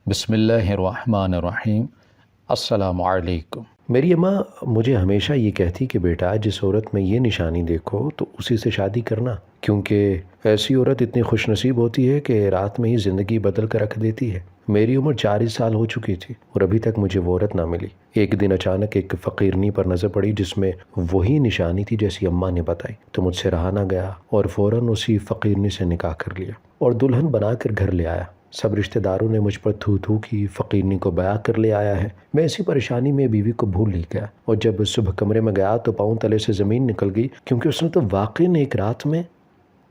بسم اللہ الرحمن الرحیم۔ السلام علیکم۔ میری اماں مجھے ہمیشہ یہ کہتی کہ بیٹا جس عورت میں یہ نشانی دیکھو تو اسی سے شادی کرنا، کیونکہ ایسی عورت اتنی خوش نصیب ہوتی ہے کہ رات میں ہی زندگی بدل کر رکھ دیتی ہے۔ میری عمر 40 سال ہو چکی تھی اور ابھی تک مجھے وہ عورت نہ ملی۔ ایک دن اچانک ایک فقیرنی پر نظر پڑی جس میں وہی نشانی تھی جیسی اماں نے بتائی، تو مجھ سے رہا نہ گیا اور فوراً اسی فقیرنی سے نکاح کر لیا اور دلہن بنا کر گھر لے آیا۔ سب رشتہ داروں نے مجھ پر تھو تھو کی، فقیرنی کو بیاہ کر لے آیا ہے۔ میں اسی پریشانی میں بیوی کو بھول ہی گیا، اور جب صبح کمرے میں گیا تو پاؤں تلے سے زمین نکل گئی، کیونکہ اس نے تو واقعی ایک رات میں…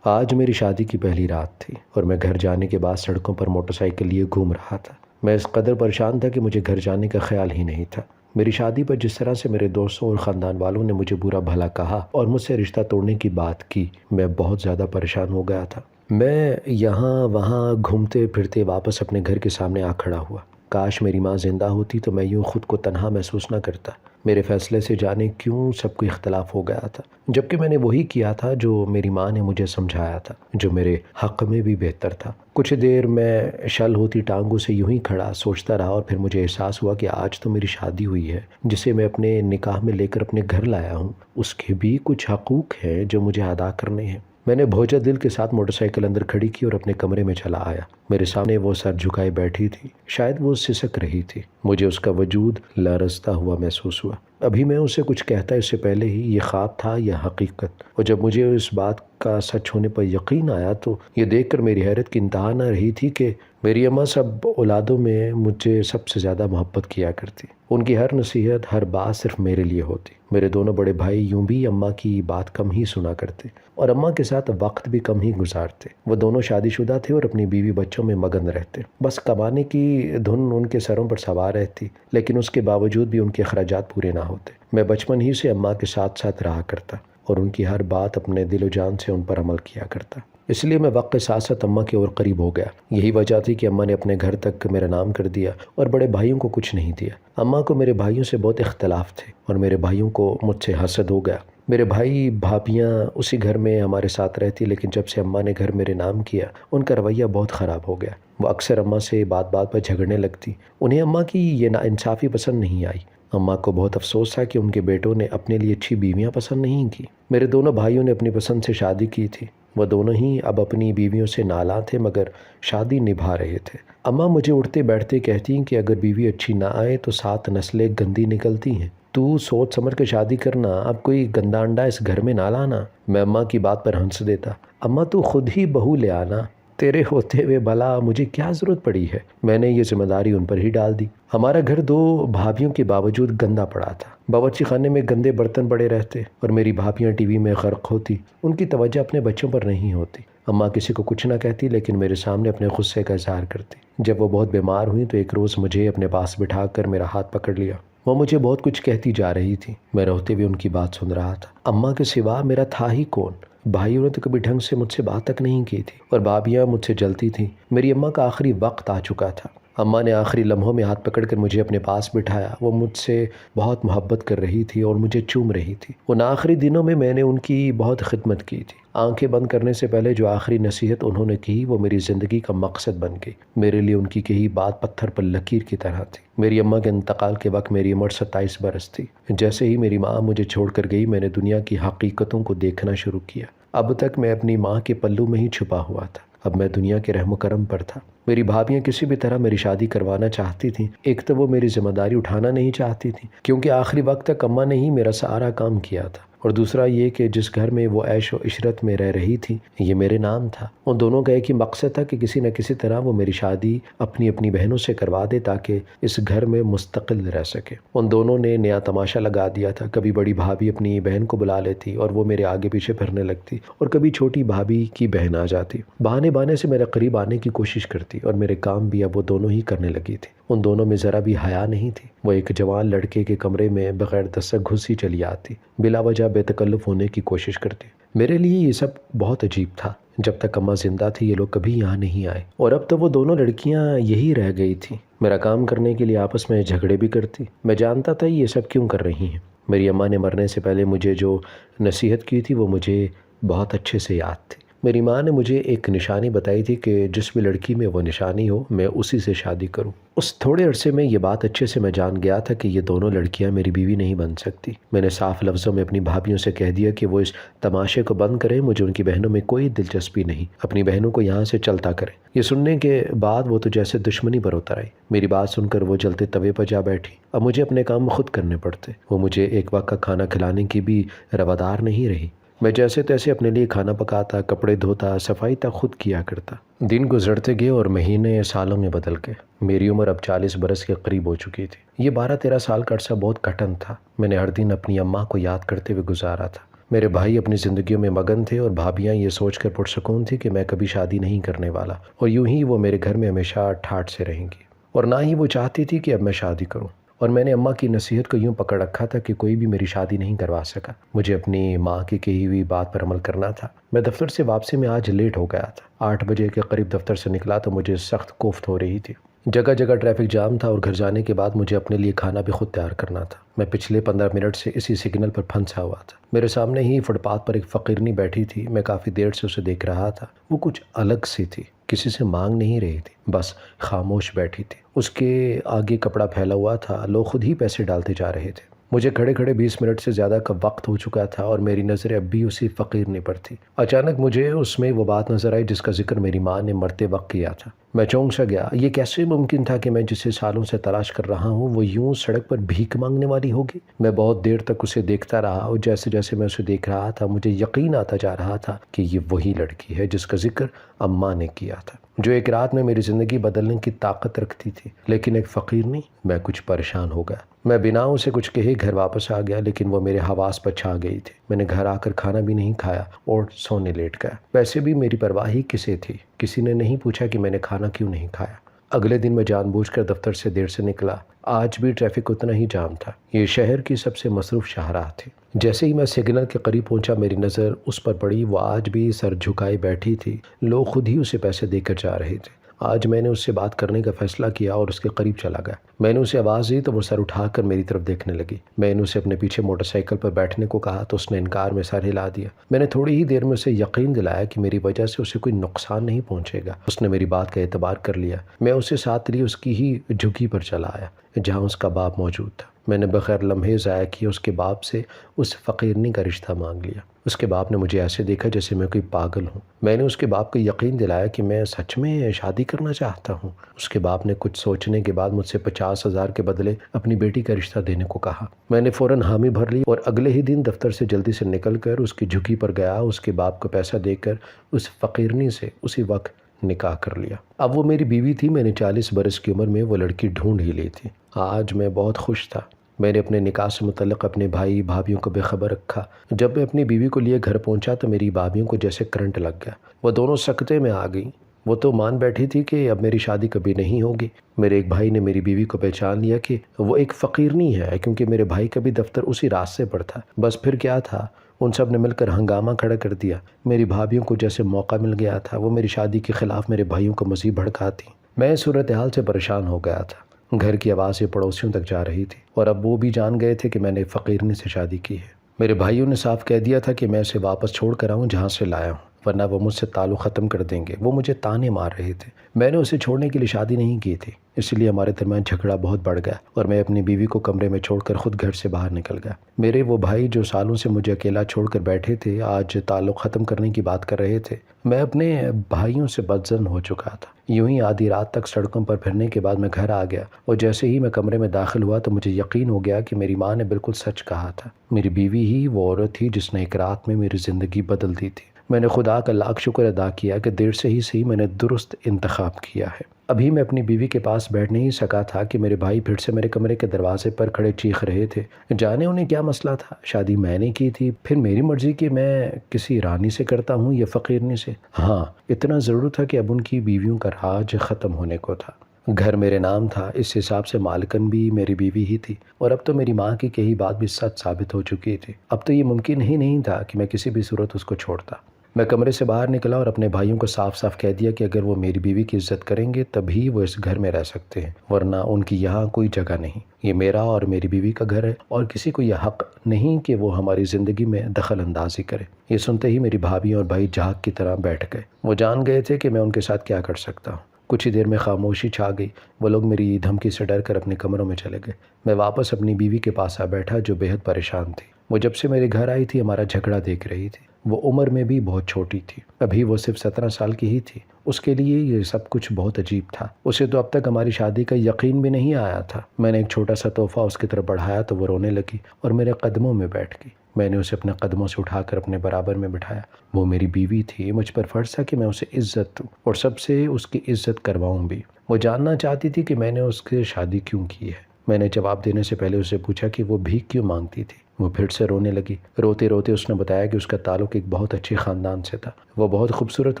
آج میری شادی کی پہلی رات تھی اور میں گھر جانے کے بعد سڑکوں پر موٹر سائیکل لیے گھوم رہا تھا۔ میں اس قدر پریشان تھا کہ مجھے گھر جانے کا خیال ہی نہیں تھا۔ میری شادی پر جس طرح سے میرے دوستوں اور خاندان والوں نے مجھے برا بھلا کہا اور مجھ سے رشتہ توڑنے کی بات کی، میں بہت زیادہ پریشان ہو گیا تھا۔ میں یہاں وہاں گھومتے پھرتے واپس اپنے گھر کے سامنے آ کھڑا ہوا۔ کاش میری ماں زندہ ہوتی تو میں یوں خود کو تنہا محسوس نہ کرتا۔ میرے فیصلے سے جانے کیوں سب کو اختلاف ہو گیا تھا، جبکہ میں نے وہی کیا تھا جو میری ماں نے مجھے سمجھایا تھا، جو میرے حق میں بھی بہتر تھا۔ کچھ دیر میں شل ہوتی ٹانگوں سے یوں ہی کھڑا سوچتا رہا، اور پھر مجھے احساس ہوا کہ آج تو میری شادی ہوئی ہے، جسے میں اپنے نکاح میں لے کر اپنے گھر لایا ہوں، اس کے بھی کچھ حقوق ہیں جو مجھے ادا کرنے ہیں۔ میں نے بھوجا دل کے ساتھ موٹر سائیکل اندر کھڑی کی اور اپنے کمرے میں چلا آیا۔ میرے سامنے وہ سر جھکائے بیٹھی تھی، شاید وہ سسک رہی تھی۔ مجھے اس کا وجود لرزتا ہوا محسوس ہوا۔ ابھی میں اسے کچھ کہتا اس سے پہلے ہی یہ خواب تھا یا حقیقت، اور جب مجھے اس بات کا سچ ہونے پر یقین آیا تو یہ دیکھ کر میری حیرت کی انتہا نہ رہی تھی کہ میری اماں سب اولادوں میں مجھے سب سے زیادہ محبت کیا کرتی۔ ان کی ہر نصیحت، ہر بات صرف میرے لیے ہوتی۔ میرے دونوں بڑے بھائی یوں بھی اماں کی بات کم ہی سنا کرتے اور اماں کے ساتھ وقت بھی کم ہی گزارتے۔ وہ دونوں شادی شدہ تھے اور اپنی بیوی بچوں میں مگن رہتے۔ بس کمانے کی دھن ان کے سروں پر سوار رہتی، لیکن اس کے باوجود بھی ان کے اخراجات پورے نہ ہوتے۔ میں بچپن ہی سے اماں کے ساتھ ساتھ رہا کرتا اور ان کی ہر بات اپنے دل و جان سے ان پر عمل کیا کرتا، اس لیے میں وقت کے ساتھ ساتھ اماں کی اور قریب ہو گیا۔ یہی وجہ تھی کہ اماں نے اپنے گھر تک میرا نام کر دیا اور بڑے بھائیوں کو کچھ نہیں دیا۔ اماں کو میرے بھائیوں سے بہت اختلاف تھے اور میرے بھائیوں کو مجھ سے حسد ہو گیا۔ میرے بھائی بھابیاں اسی گھر میں ہمارے ساتھ رہتی، لیکن جب سے اماں نے گھر میرے نام کیا ان کا رویہ بہت خراب ہو گیا۔ وہ اکثر اماں سے بات بات پر جھگڑنے لگتی۔ انہیں اماں کی یہ ناانصافی پسند نہیں آئی۔ اماں کو بہت افسوس تھا کہ ان کے بیٹوں نے اپنے لیے اچھی بیویاں پسند نہیں کی۔ میرے دونوں بھائیوں نے اپنی پسند سے شادی کی تھی۔ وہ دونوں ہی اب اپنی بیویوں سے نالاں تھے، مگر شادی نبھا رہے تھے۔ اماں مجھے اٹھتے بیٹھتے کہتی ہیں کہ اگر بیوی اچھی نہ آئے تو 7 نسلیں گندی نکلتی ہیں۔ تو سوچ سمجھ کے شادی کرنا، اب کوئی گندا انڈا اس گھر میں نہ لانا۔ میں اماں کی بات پر ہنس دیتا۔ اماں تو خود ہی بہو لے آنا، تیرے ہوتے ہوئے بھلا مجھے کیا ضرورت پڑی ہے۔ میں نے یہ ذمہ داری ان پر ہی ڈال دی۔ ہمارا گھر 2 بھابھیوں کے باوجود گندا پڑا تھا۔ باورچی خانے میں گندے برتن پڑے رہتے اور میری بھابھیاں ٹی وی میں غرق ہوتی۔ ان کی توجہ اپنے بچوں پر نہیں ہوتی۔ اماں کسی کو کچھ نہ کہتی، لیکن میرے سامنے اپنے غصے کا اظہار کرتی۔ جب وہ بہت بیمار ہوئی تو ایک روز مجھے اپنے پاس بٹھا کر میرا ہاتھ پکڑ لیا۔ وہ مجھے بہت کچھ کہتی جا رہی تھی، میں روتے ہوئے ان کی بات سن رہا تھا۔ اماں کے سوا میرا تھا ہی کون؟ بھائیوں نے تو کبھی ڈھنگ سے مجھ سے بات تک نہیں کی تھی اور بھابیاں مجھ سے جلتی تھیں۔ میری اماں کا آخری وقت آ چکا تھا۔ اماں نے آخری لمحوں میں ہاتھ پکڑ کر مجھے اپنے پاس بٹھایا۔ وہ مجھ سے بہت محبت کر رہی تھی اور مجھے چوم رہی تھی۔ ان آخری دنوں میں نے ان کی بہت خدمت کی تھی۔ آنکھیں بند کرنے سے پہلے جو آخری نصیحت انہوں نے کی وہ میری زندگی کا مقصد بن گئی۔ میرے لیے ان کی کہی بات پتھر پر لکیر کی طرح تھی۔ میری اماں کے انتقال کے وقت میری عمر 27 برس تھی۔ جیسے ہی میری ماں مجھے چھوڑ کر گئی، میں نے دنیا کی حقیقتوں کو دیکھنا شروع کیا۔ اب تک میں اپنی ماں کے پلو میں ہی چھپا ہوا تھا، اب میں دنیا کے رحم و کرم پر تھا۔ میری بھابیاں کسی بھی طرح میری شادی کروانا چاہتی تھیں۔ ایک تو وہ میری ذمہ داری اٹھانا نہیں چاہتی تھیں، کیونکہ آخری وقت تک اماں نے ہی میرا سارا کام کیا تھا، اور دوسرا یہ کہ جس گھر میں وہ عیش و عشرت میں رہ رہی تھی یہ میرے نام تھا۔ ان دونوں کا ایک ہی مقصد تھا کہ کسی نہ کسی طرح وہ میری شادی اپنی بہنوں سے کروا دے تاکہ اس گھر میں مستقل رہ سکے۔ ان دونوں نے نیا تماشا لگا دیا تھا۔ کبھی بڑی بھابھی اپنی بہن کو بلا لیتی اور وہ میرے آگے پیچھے پھرنے لگتی، اور کبھی چھوٹی بھابھی کی بہن آ جاتی، بہانے بہانے سے میرے قریب آنے کی کوشش کرتی، اور میرے کام بھی اب وہ دونوں ہی کرنے لگی تھی۔ ان دونوں میں ذرا بھی حیا نہیں تھی۔ وہ ایک جوان لڑکے کے کمرے میں بغیر دستک گھسی چلی آتی، بلا وجہ بے تکلف ہونے کی کوشش کرتی۔ میرے لیے یہ سب بہت عجیب تھا۔ جب تک اماں زندہ تھی یہ لوگ کبھی یہاں نہیں آئے، اور اب تو وہ دونوں لڑکیاں یہی رہ گئی تھیں۔ میرا کام کرنے کے لیے آپس میں جھگڑے بھی کرتی۔ میں جانتا تھا یہ سب کیوں کر رہی ہیں۔ میری اماں نے مرنے سے پہلے مجھے جو نصیحت کی تھی وہ مجھے بہت اچھے سے یاد تھی۔ میری ماں نے مجھے ایک نشانی بتائی تھی کہ جس بھی لڑکی میں وہ نشانی ہو میں اسی سے شادی کروں۔ اس تھوڑے عرصے میں یہ بات اچھے سے میں جان گیا تھا کہ یہ دونوں لڑکیاں میری بیوی نہیں بن سکتی۔ میں نے صاف لفظوں میں اپنی بھابھیوں سے کہہ دیا کہ وہ اس تماشے کو بند کریں، مجھے ان کی بہنوں میں کوئی دلچسپی نہیں، اپنی بہنوں کو یہاں سے چلتا کریں۔ یہ سننے کے بعد وہ تو جیسے دشمنی پر اتر آئی۔ میری بات سن کر وہ جلتے توے پر جا بیٹھی۔ اب مجھے اپنے کام خود کرنے پڑتے، وہ مجھے ایک وقت کا کھانا کھلانے کی بھی روادار نہیں رہی۔ میں جیسے تیسے اپنے لیے کھانا پکاتا، کپڑے دھوتا، صفائی تک خود کیا کرتا۔ دن گزرتے گئے اور مہینے سالوں میں بدل گئے۔ میری عمر اب 40 برس کے قریب ہو چکی تھی۔ یہ 12-13 سال کا عرصہ بہت کٹن تھا۔ میں نے ہر دن اپنی اماں کو یاد کرتے ہوئے گزارا تھا۔ میرے بھائی اپنی زندگیوں میں مگن تھے اور بھابیاں یہ سوچ کر پرسکون تھی کہ میں کبھی شادی نہیں کرنے والا اور یوں ہی وہ میرے گھر میں ہمیشہ ٹھاٹھ سے رہیں گی، اور نہ ہی وہ چاہتی تھی کہ اب میں شادی کروں۔ اور میں نے اماں کی نصیحت کو یوں پکڑ رکھا تھا کہ کوئی بھی میری شادی نہیں کروا سکا۔ مجھے اپنی ماں کی کہی ہوئی بات پر عمل کرنا تھا۔ میں دفتر سے واپسی میں آج لیٹ ہو گیا تھا۔ 8 بجے کے قریب دفتر سے نکلا تو مجھے سخت کوفت ہو رہی تھی۔ جگہ جگہ ٹریفک جام تھا اور گھر جانے کے بعد مجھے اپنے لیے کھانا بھی خود تیار کرنا تھا۔ میں پچھلے 15 منٹ سے اسی سگنل پر پھنسا ہوا تھا۔ میرے سامنے ہی فٹ پاتھ پر ایک فقیرنی بیٹھی تھی۔ میں کافی دیر سے اسے دیکھ رہا تھا۔ وہ کچھ الگ سی تھی، کسی سے مانگ نہیں رہی تھی، بس خاموش بیٹھی تھی۔ اس کے آگے کپڑا پھیلا ہوا تھا، لوگ خود ہی پیسے ڈالتے جا رہے تھے۔ مجھے کھڑے کھڑے 20 منٹ سے زیادہ کا وقت ہو چکا تھا اور میری نظریں اب بھی اسی فقیرنی پر تھی۔ اچانک مجھے اس میں وہ بات نظر آئی جس کا ذکر میری ماں نے مرتے وقت کیا تھا۔ میں چونک سا گیا۔ یہ کیسے ممکن تھا کہ میں جسے سالوں سے تلاش کر رہا ہوں وہ یوں سڑک پر بھیک مانگنے والی ہوگی؟ میں بہت دیر تک اسے دیکھتا رہا اور جیسے جیسے میں اسے دیکھ رہا تھا مجھے یقین آتا جا رہا تھا کہ یہ وہی لڑکی ہے جس کا ذکر اماں نے کیا تھا، جو ایک رات میں میری زندگی بدلنے کی طاقت رکھتی تھی۔ لیکن ایک فقیر نہیں۔ میں کچھ پریشان ہو گیا۔ میں بنا اسے کچھ کہے گھر واپس آ گیا، لیکن وہ میرے حواس پر چھا گئی تھی۔ میں نے گھر آ کر کھانا بھی نہیں کھایا اور سونے لیٹ گیا۔ ویسے بھی میری پرواہ ہی کسے تھی؟ کسی نے نہیں پوچھا کہ میں نے کھانا کیوں نہیں کھایا۔ اگلے دن میں جان بوجھ کر دفتر سے دیر سے نکلا۔ آج بھی ٹریفک اتنا ہی جام تھا۔ یہ شہر کی سب سے مصروف شاہراہ تھی۔ جیسے ہی میں سگنل کے قریب پہنچا میری نظر اس پر پڑی۔ وہ آج بھی سر جھکائے بیٹھی تھی۔ لوگ خود ہی اسے پیسے دے کر جا رہے تھے۔ آج میں نے اس سے بات کرنے کا فیصلہ کیا اور اس کے قریب چلا گیا۔ میں نے اسے آواز دی تو وہ سر اٹھا کر میری طرف دیکھنے لگی۔ میں نے اسے اپنے پیچھے موٹر سائیکل پر بیٹھنے کو کہا تو اس نے انکار میں سر ہلا دیا۔ میں نے تھوڑی ہی دیر میں اسے یقین دلایا کہ میری وجہ سے اسے کوئی نقصان نہیں پہنچے گا۔ اس نے میری بات کا اعتبار کر لیا۔ میں اسے ساتھ لیے اس کی ہی جھگی پر چلا آیا جہاں اس کا باپ موجود تھا۔ میں نے بغیر لمحے ضائع کیے اس کے باپ سے اس فقیرنی کا رشتہ مانگ لیا۔ اس کے باپ نے مجھے ایسے دیکھا جیسے میں کوئی پاگل ہوں۔ میں نے اس کے باپ کو یقین دلایا کہ میں سچ میں شادی کرنا چاہتا ہوں۔ اس کے باپ نے کچھ سوچنے کے بعد مجھ سے 50,000 کے بدلے اپنی بیٹی کا رشتہ دینے کو کہا۔ میں نے فوراً حامی بھر لی اور اگلے ہی دن دفتر سے جلدی سے نکل کر اس کی جھگی پر گیا۔ اس کے باپ کو پیسہ دے کر اس فقیرنی سے اسی وقت نکاح کر لیا۔ اب وہ میری بیوی تھی۔ میں نے 40 برس کی عمر میں وہ لڑکی ڈھونڈ ہی لی تھی۔ آج میں بہت خوش تھا۔ میں نے اپنے نکاح سے متعلق اپنے بھائی بھابھیوں کو بے خبر رکھا۔ جب میں اپنی بیوی کو لیے گھر پہنچا تو میری بھابھیوں کو جیسے کرنٹ لگ گیا۔ وہ دونوں سکتے میں آ گئیں۔ وہ تو مان بیٹھی تھی کہ اب میری شادی کبھی نہیں ہوگی۔ میرے ایک بھائی نے میری بیوی کو پہچان لیا کہ وہ ایک فقیرنی ہے، کیونکہ میرے بھائی کا بھی دفتر اسی راستے پر تھا۔ بس پھر کیا تھا، ان سب نے مل کر ہنگامہ کھڑا کر دیا۔ میری بھابھیوں کو جیسے موقع مل گیا تھا، وہ میری شادی کے خلاف میرے بھائیوں کو مزید بھڑکاتی۔ میں اس صورتحال سے پریشان ہو گیا تھا۔ گھر کی آوازیں پڑوسیوں تک جا رہی تھی اور اب وہ بھی جان گئے تھے کہ میں نے فقیرنی سے شادی کی ہے۔ میرے بھائیوں نے صاف کہہ دیا تھا کہ میں اسے واپس چھوڑ کر آؤں جہاں سے لایا ہوں، ورنہ وہ مجھ سے تعلق ختم کر دیں گے۔ وہ مجھے تانے مار رہے تھے۔ میں نے اسے چھوڑنے کے لیے شادی نہیں کی تھی، اس لیے ہمارے درمیان جھگڑا بہت بڑھ گیا اور میں اپنی بیوی کو کمرے میں چھوڑ کر خود گھر سے باہر نکل گیا۔ میرے وہ بھائی جو سالوں سے مجھے اکیلا چھوڑ کر بیٹھے تھے، آج تعلق ختم کرنے کی بات کر رہے تھے۔ میں اپنے بھائیوں سے بدظن ہو چکا تھا۔ یوں ہی آدھی رات تک سڑکوں پر پھرنے کے بعد میں گھر آ گیا اور جیسے ہی میں کمرے میں داخل ہوا تو مجھے یقین ہو گیا کہ میری ماں نے بالکل سچ کہا تھا۔ میری بیوی ہی وہ عورت تھی جس نے ایک رات میں میری زندگی بدل دی تھی۔ میں نے خدا کا لاکھ شکر ادا کیا کہ دیر سے ہی صحیح میں نے درست انتخاب کیا ہے۔ ابھی میں اپنی بیوی کے پاس بیٹھ نہیں سکا تھا کہ میرے بھائی پھر سے میرے کمرے کے دروازے پر کھڑے چیخ رہے تھے۔ جانے انہیں کیا مسئلہ تھا، شادی میں نے کی تھی، پھر میری مرضی کہ میں کسی رانی سے کرتا ہوں یا فقیرنی سے۔ ہاں، اتنا ضرور تھا کہ اب ان کی بیویوں کا راج ختم ہونے کو تھا۔ گھر میرے نام تھا، اس حساب سے مالکن بھی میری بیوی ہی تھی، اور اب تو میری ماں کی کہی بات بھی سچ ثابت ہو چکی تھی۔ اب تو یہ ممکن ہی نہیں تھا کہ میں کسی بھی صورت اس کو چھوڑتا۔ میں کمرے سے باہر نکلا اور اپنے بھائیوں کو صاف صاف کہہ دیا کہ اگر وہ میری بیوی کی عزت کریں گے تبھی وہ اس گھر میں رہ سکتے ہیں، ورنہ ان کی یہاں کوئی جگہ نہیں۔ یہ میرا اور میری بیوی کا گھر ہے اور کسی کو یہ حق نہیں کہ وہ ہماری زندگی میں دخل اندازی کرے۔ یہ سنتے ہی میری بھابھی اور بھائی جھاگ کی طرح بیٹھ گئے۔ وہ جان گئے تھے کہ میں ان کے ساتھ کیا کر سکتا ہوں۔ کچھ ہی دیر میں خاموشی چھا گئی۔ وہ لوگ میری دھمکی سے ڈر کر اپنے کمروں میں چلے گئے۔ میں واپس اپنی بیوی کے پاس آ بیٹھا جو بے حد پریشان تھی۔ وہ جب سے میرے گھر آئی تھی ہمارا جھگڑا دیکھ رہی تھی۔ وہ عمر میں بھی بہت چھوٹی تھی، ابھی وہ صرف 17 سال کی ہی تھی۔ اس کے لیے یہ سب کچھ بہت عجیب تھا۔ اسے تو اب تک ہماری شادی کا یقین بھی نہیں آیا تھا۔ میں نے ایک چھوٹا سا تحفہ اس کی طرف بڑھایا تو وہ رونے لگی اور میرے قدموں میں بیٹھ گئی۔ میں نے اسے اپنے قدموں سے اٹھا کر اپنے برابر میں بٹھایا۔ وہ میری بیوی تھی، مجھ پر فرض تھا کہ میں اسے عزت دوں اور سب سے اس کی عزت کرواؤں بھی۔ وہ جاننا چاہتی تھی کہ میں نے اس سے شادی کیوں کی ہے۔ میں نے جواب دینے سے پہلے اسے پوچھا کہ وہ بھیک کیوں مانگتی تھی۔ وہ پھر سے رونے لگی۔ روتے روتے اس نے بتایا کہ اس کا تعلق ایک بہت اچھے خاندان سے تھا۔ وہ بہت خوبصورت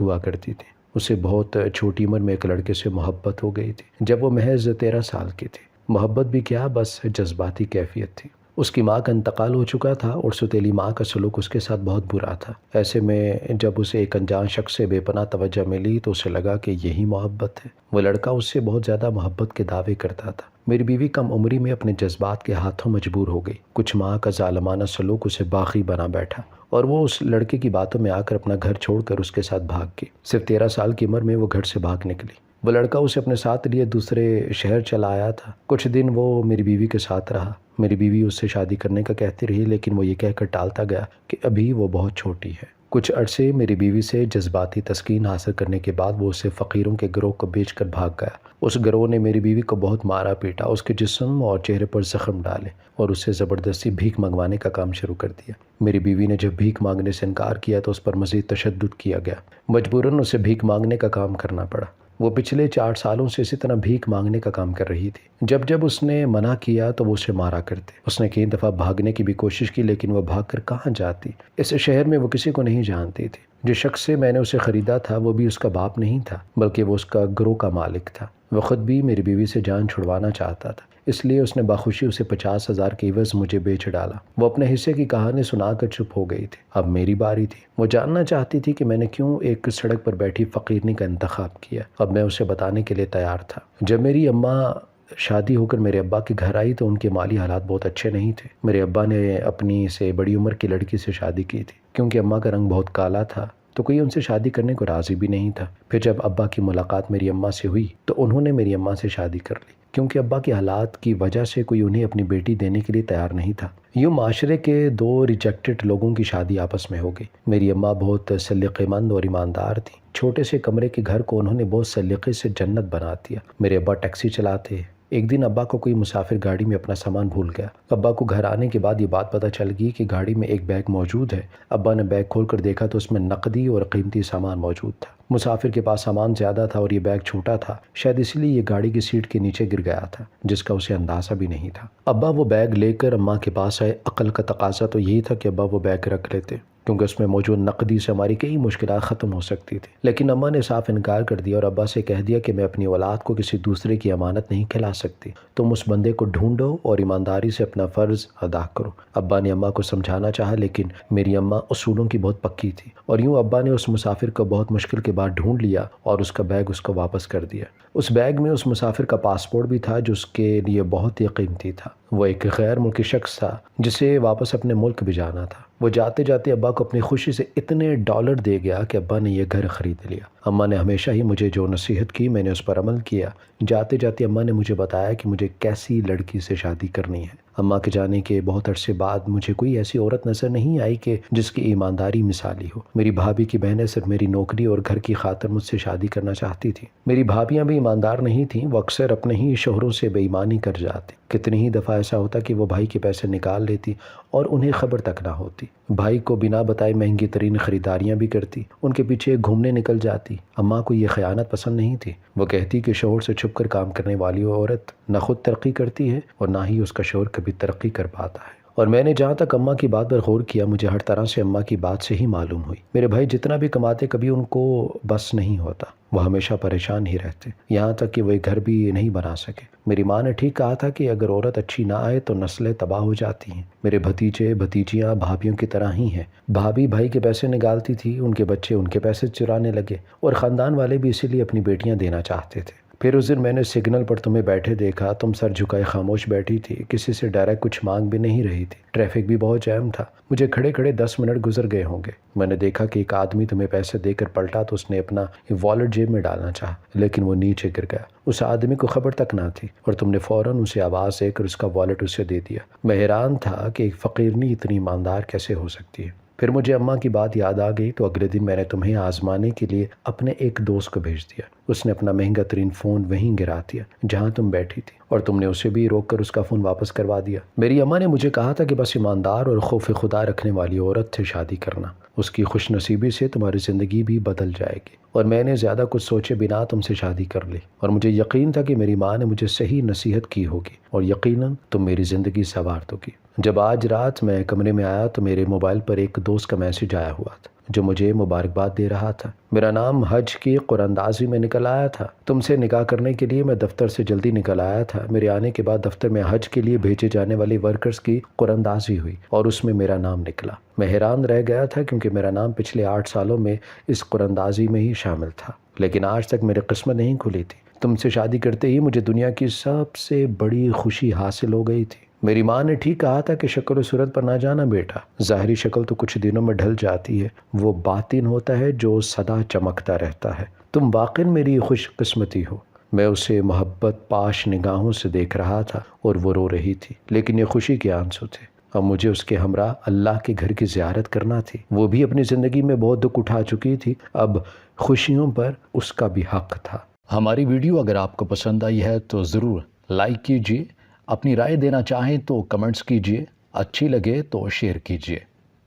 ہوا کرتی تھی۔ اسے بہت چھوٹی عمر میں ایک لڑکے سے محبت ہو گئی تھی جب وہ محض 13 سال کی تھی۔ محبت بھی کیا، بس جذباتی کیفیت تھی۔ اس کی ماں کا انتقال ہو چکا تھا اور ستیلی ماں کا سلوک اس کے ساتھ بہت برا تھا۔ ایسے میں جب اسے ایک انجان شخص سے بے پناہ توجہ ملی تو اسے لگا کہ یہی محبت ہے۔ وہ لڑکا اس سے بہت زیادہ محبت کے دعوے کرتا تھا۔ میری بیوی کم عمری میں اپنے جذبات کے ہاتھوں مجبور ہو گئی۔ کچھ ماں کا ظالمانہ سلوک اسے باغی بنا بیٹھا اور وہ اس لڑکے کی باتوں میں آ کر اپنا گھر چھوڑ کر اس کے ساتھ بھاگ گئی۔ صرف 13 سال کی عمر میں وہ گھر سے بھاگ نکلی۔ وہ لڑکا اسے اپنے ساتھ لیے دوسرے شہر چلا آیا تھا۔ کچھ دن وہ میری بیوی کے ساتھ رہا۔ میری بیوی اس سے شادی کرنے کا کہتی رہی لیکن وہ یہ کہہ کر ٹالتا گیا کہ ابھی وہ بہت چھوٹی ہے۔ کچھ عرصے میری بیوی سے جذباتی تسکین حاصل کرنے کے بعد وہ اسے فقیروں کے گروہ کو بیچ کر بھاگ گیا۔ اس گروہ نے میری بیوی کو بہت مارا پیٹا، اس کے جسم اور چہرے پر زخم ڈالے اور اس سے زبردستی بھیک منگوانے کا کام شروع کر دیا۔ میری بیوی نے جب بھیک مانگنے سے انکار کیا تو اس پر مزید تشدد کیا گیا۔ مجبوراً اسے بھیک مانگنے کا کام کرنا پڑا۔ وہ پچھلے 4 سالوں سے اسی طرح بھیک مانگنے کا کام کر رہی تھی۔ جب اس نے منع کیا تو وہ اسے مارا کرتے۔ اس نے کئی دفعہ بھاگنے کی بھی کوشش کی لیکن وہ بھاگ کر کہاں جاتی۔ اس شہر میں وہ کسی کو نہیں جانتی تھی۔ جو شخص سے میں نے اسے خریدا تھا وہ بھی اس کا باپ نہیں تھا بلکہ وہ اس کا گروہ کا مالک تھا۔ وہ خود بھی میری بیوی سے جان چھڑوانا چاہتا تھا، اس لیے اس نے باخوشی اسے 50,000 کے عوض مجھے بیچ ڈالا۔ وہ اپنے حصے کی کہانی سنا کر چپ ہو گئی تھی۔ اب میری باری تھی۔ وہ جاننا چاہتی تھی کہ میں نے کیوں ایک سڑک پر بیٹھی فقیرنی کا انتخاب کیا۔ اب میں اسے بتانے کے لیے تیار تھا۔ جب میری اماں شادی ہو کر میرے ابا کے گھر آئی تو ان کے مالی حالات بہت اچھے نہیں تھے۔ میرے ابا نے اپنی سے بڑی عمر کی لڑکی سے شادی کی تھی۔ کیونکہ اماں کا رنگ بہت کالا تھا تو کوئی ان سے شادی کرنے کو راضی بھی نہیں تھا۔ پھر جب ابا کی ملاقات میری اماں سے ہوئی تو انہوں نے میری اماں سے شادی کر لی کیونکہ ابا کے حالات کی وجہ سے کوئی انہیں اپنی بیٹی دینے کے لیے تیار نہیں تھا۔ یوں معاشرے کے 2 ریجیکٹڈ لوگوں کی شادی آپس میں ہو گئی۔ میری اماں بہت سلیقے مند اور ایماندار تھیں۔ چھوٹے سے کمرے کے گھر کو انہوں نے بہت سلیقے سے جنت بنا دیا۔ میرے ابا ٹیکسی چلاتے۔ ایک دن ابا کو کوئی مسافر گاڑی میں اپنا سامان بھول گیا۔ ابا کو گھر آنے کے بعد یہ بات پتہ چل گئی کہ گاڑی میں ایک بیگ موجود ہے۔ ابا نے بیگ کھول کر دیکھا تو اس میں نقدی اور قیمتی سامان موجود تھا۔ مسافر کے پاس سامان زیادہ تھا اور یہ بیگ چھوٹا تھا، شاید اس لیے یہ گاڑی کی سیٹ کے نیچے گر گیا تھا جس کا اسے اندازہ بھی نہیں تھا۔ ابا وہ بیگ لے کر اماں کے پاس آئے۔ عقل کا تقاضا تو یہی تھا کہ ابا وہ بیگ رکھ لیتے کیونکہ اس میں موجود نقدی سے ہماری کئی مشکلات ختم ہو سکتی تھی، لیکن اماں نے صاف انکار کر دیا اور ابا سے کہہ دیا کہ میں اپنی اولاد کو کسی دوسرے کی امانت نہیں کھلا سکتی، تم اس بندے کو ڈھونڈو اور ایمانداری سے اپنا فرض ادا کرو۔ ابا نے اماں کو سمجھانا چاہا لیکن میری اماں اصولوں کی بہت پکی تھی اور یوں ابا نے اس مسافر کو بہت مشکل کے بعد ڈھونڈ لیا اور اس کا بیگ اس کو واپس کر دیا۔ اس بیگ میں اس مسافر کا پاسپورٹ بھی تھا جو اس کے لیے بہت ہی قیمتی تھا۔ وہ ایک غیر ملکی شخص تھا جسے واپس اپنے ملک بھی جانا تھا۔ وہ جاتے جاتے ابا کو اپنی خوشی سے اتنے ڈالر دے گیا کہ ابا نے یہ گھر خرید لیا۔ اماں نے ہمیشہ ہی مجھے جو نصیحت کی میں نے اس پر عمل کیا۔ جاتے جاتے اماں نے مجھے بتایا کہ مجھے کیسی لڑکی سے شادی کرنی ہے۔ اماں کے جانے کے بہت عرصے بعد مجھے کوئی ایسی عورت نظر نہیں آئی کہ جس کی ایمانداری مثالی ہو۔ میری بھابھی کی بہنیں صرف میری نوکری اور گھر کی خاطر مجھ سے شادی کرنا چاہتی تھیں۔ میری بھابھیاں بھی ایماندار نہیں تھیں، وہ اکثر اپنے ہی شوہروں سے بے ایمانی کر جاتی۔ کتنی ہی دفعہ ایسا ہوتا کہ وہ بھائی کے پیسے نکال لیتی اور انہیں خبر تک نہ ہوتی۔ بھائی کو بنا بتائے مہنگی ترین خریداریاں بھی کرتی، ان کے پیچھے گھومنے نکل جاتی۔ اماں کو یہ خیانت پسند نہیں تھی۔ وہ کہتی کہ شوہر سے چھپ کر کام کرنے والی عورت نہ خود ترقی کرتی ہے اور نہ ہی اس کا شوہر کبھی ترقی کر پاتا ہے۔ اور میں نے جہاں تک اماں کی بات پر غور کیا مجھے ہر طرح سے اماں کی بات سے ہی معلوم ہوئی۔ میرے بھائی جتنا بھی کماتے کبھی ان کو بس نہیں ہوتا، وہ ہمیشہ پریشان ہی رہتے، یہاں تک کہ وہ ایک گھر بھی نہیں بنا سکے۔ میری ماں نے ٹھیک کہا تھا کہ اگر عورت اچھی نہ آئے تو نسلیں تباہ ہو جاتی ہیں۔ میرے بھتیجے بھتیجیاں بھابھیوں کی طرح ہی ہیں۔ بھابھی بھائی کے پیسے نکالتی تھی، ان کے بچے ان کے پیسے چرانے لگے اور خاندان والے بھی اسی لیے اپنی بیٹیاں دینا چاہتے تھے۔ پھر اس دن میں نے سگنل پر تمہیں بیٹھے دیکھا، تم سر جھکائے خاموش بیٹھی تھی، کسی سے ڈائریکٹ کچھ مانگ بھی نہیں رہی تھی۔ ٹریفک بھی بہت جام تھا، مجھے کھڑے کھڑے 10 منٹ گزر گئے ہوں گے۔ میں نے دیکھا کہ ایک آدمی تمہیں پیسے دے کر پلٹا تو اس نے اپنا والٹ جیب میں ڈالنا چاہا، لیکن وہ نیچے گر گیا۔ اس آدمی کو خبر تک نہ تھی اور تم نے فوراً اسے آواز دے کر اس کا والٹ اسے دے دیا۔ میں حیران تھا کہ ایک فقیرنی اتنی ایماندار کیسے ہو سکتی ہے۔ پھر مجھے اماں کی بات یاد آ گئی تو اگلے دن میں نے تمہیں آزمانے کے لیے اپنے ایک دوست کو بھیج دیا۔ اس نے اپنا مہنگا ترین فون وہیں گرا دیا جہاں تم بیٹھی تھی، اور تم نے اسے بھی روک کر اس کا فون واپس کروا دیا۔ میری اماں نے مجھے کہا تھا کہ بس ایماندار اور خوف خدا رکھنے والی عورت سے شادی کرنا، اس کی خوش نصیبی سے تمہاری زندگی بھی بدل جائے گی۔ اور میں نے زیادہ کچھ سوچے بنا تم سے شادی کر لی، اور مجھے یقین تھا کہ میری ماں نے مجھے صحیح نصیحت کی ہوگی اور یقیناً تم میری زندگی سنوار دو گی۔ جب آج رات میں کمرے میں آیا تو میرے موبائل پر ایک دوست کا میسج آیا ہوا تھا جو مجھے مبارکباد دے رہا تھا۔ میرا نام حج کی قراندازی میں نکل آیا تھا۔ تم سے نکاح کرنے کے لیے میں دفتر سے جلدی نکل آیا تھا۔ میرے آنے کے بعد دفتر میں حج کے لیے بھیجے جانے والے ورکرز کی قراندازی ہوئی اور اس میں میرا نام نکلا۔ میں حیران رہ گیا تھا کیونکہ میرا نام پچھلے 8 سالوں میں اس قراندازی میں ہی شامل تھا، لیکن آج تک میری قسمت نہیں کھلی تھی۔ تم سے شادی کرتے ہی مجھے دنیا کی سب سے بڑی خوشی حاصل ہو گئی تھی۔ میری ماں نے ٹھیک کہا تھا کہ شکل و صورت پر نہ جانا بیٹا، ظاہری شکل تو کچھ دنوں میں ڈھل جاتی ہے، وہ باطن ہوتا ہے جو سدا چمکتا رہتا ہے۔ تم واقعی میری خوش قسمتی ہو۔ میں اسے محبت پاش نگاہوں سے دیکھ رہا تھا اور وہ رو رہی تھی، لیکن یہ خوشی کے آنسو تھے۔ اب مجھے اس کے ہمراہ اللہ کے گھر کی زیارت کرنا تھی۔ وہ بھی اپنی زندگی میں بہت دکھ اٹھا چکی تھی، اب خوشیوں پر اس کا بھی حق تھا۔ ہماری ویڈیو اگر آپ کو پسند آئی ہے تو ضرور لائک کیجیے، اپنی رائے دینا چاہیں تو کمنٹس کیجیے، اچھی لگے تو شیئر کیجیے۔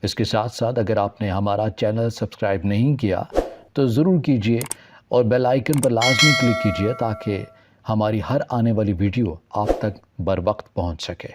اس کے ساتھ ساتھ اگر آپ نے ہمارا چینل سبسکرائب نہیں کیا تو ضرور کیجیے اور بیل آئیکن پر لازمی کلک کیجیے تاکہ ہماری ہر آنے والی ویڈیو آپ تک بر وقت پہنچ سکے۔